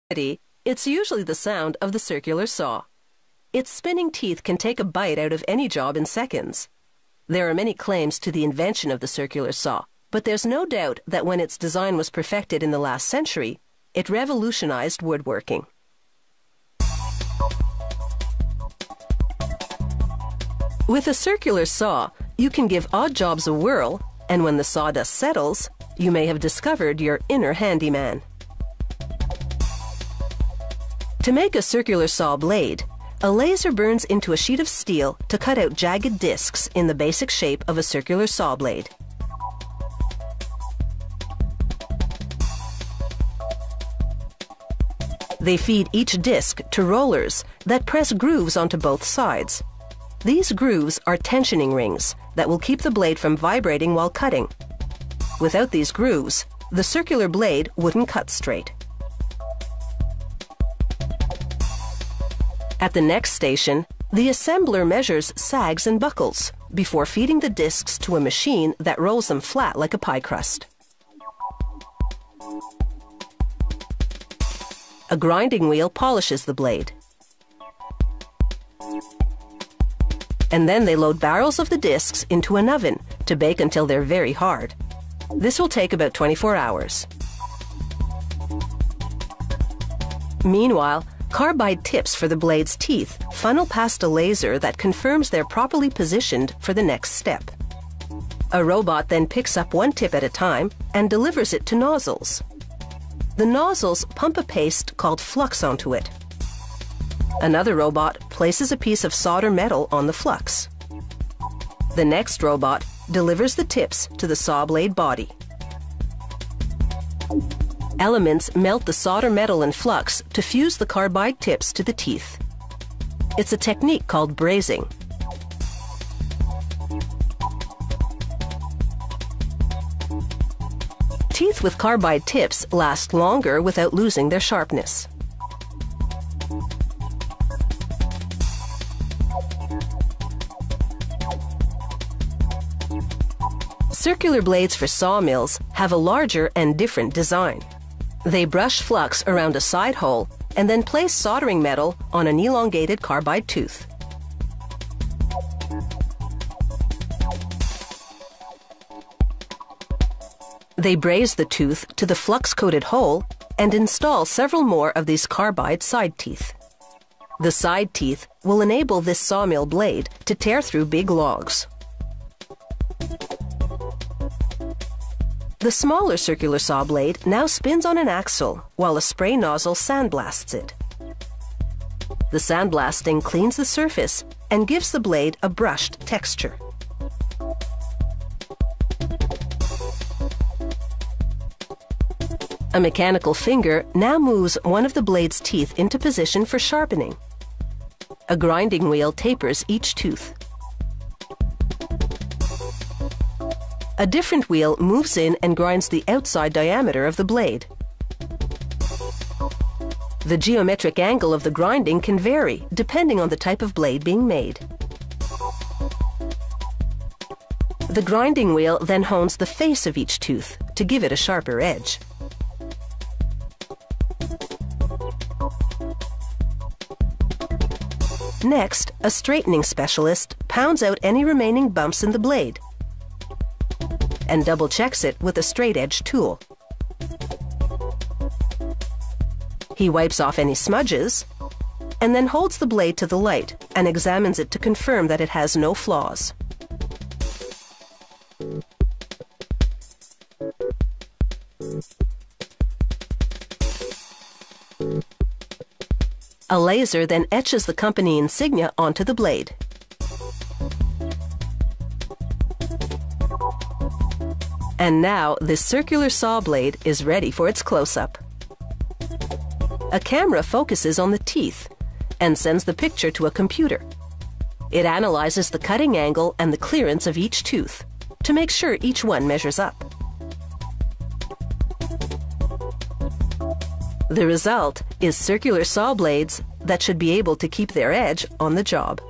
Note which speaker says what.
Speaker 1: It's usually the sound of the circular saw. Its spinning teeth can take a bite out of any job in seconds. There are many claims to the invention of the circular saw, but there's no doubt that when its design was perfected in the last century, it revolutionized woodworking. With a circular saw, you can give odd jobs a whirl, and when the sawdust settles, you may have discovered your inner handyman. To make a circular saw blade, a laser burns into a sheet of steel to cut out jagged discs in the basic shape of a circular saw blade. They feed each disc to rollers that press grooves onto both sides. These grooves are tensioning rings that will keep the blade from vibrating while cutting. Without these grooves, the circular blade wouldn't cut straight. At the next station, the assembler measures sags and buckles before feeding the discs to a machine that rolls them flat like a pie crust. A grinding wheel polishes the blade. And then they load barrels of the discs into an oven to bake until they're very hard. This will take about 24 hours. Meanwhile, carbide tips for the blade's teeth funnel past a laser that confirms they're properly positioned for the next step. A robot then picks up one tip at a time and delivers it to nozzles. The nozzles pump a paste called flux onto it. Another robot places a piece of solder metal on the flux. The next robot delivers the tips to the saw blade body. Elements melt the solder metal and flux to fuse the carbide tips to the teeth. It's a technique called brazing. Teeth with carbide tips last longer without losing their sharpness. Circular blades for sawmills have a larger and different design. They brush flux around a side hole and then place soldering metal on an elongated carbide tooth. They braze the tooth to the flux-coated hole and install several more of these carbide side teeth. The side teeth will enable this sawmill blade to tear through big logs. The smaller circular saw blade now spins on an axle while a spray nozzle sandblasts it. The sandblasting cleans the surface and gives the blade a brushed texture. A mechanical finger now moves one of the blade's teeth into position for sharpening. A grinding wheel tapers each tooth. A different wheel moves in and grinds the outside diameter of the blade. The geometric angle of the grinding can vary depending on the type of blade being made. The grinding wheel then hones the face of each tooth to give it a sharper edge. Next, a straightening specialist pounds out any remaining bumps in the blade and double-checks it with a straight-edge tool. He wipes off any smudges and then holds the blade to the light and examines it to confirm that it has no flaws. A laser then etches the company insignia onto the blade. And now this circular saw blade is ready for its close-up. A camera focuses on the teeth and sends the picture to a computer. It analyzes the cutting angle and the clearance of each tooth to make sure each one measures up. The result is circular saw blades that should be able to keep their edge on the job.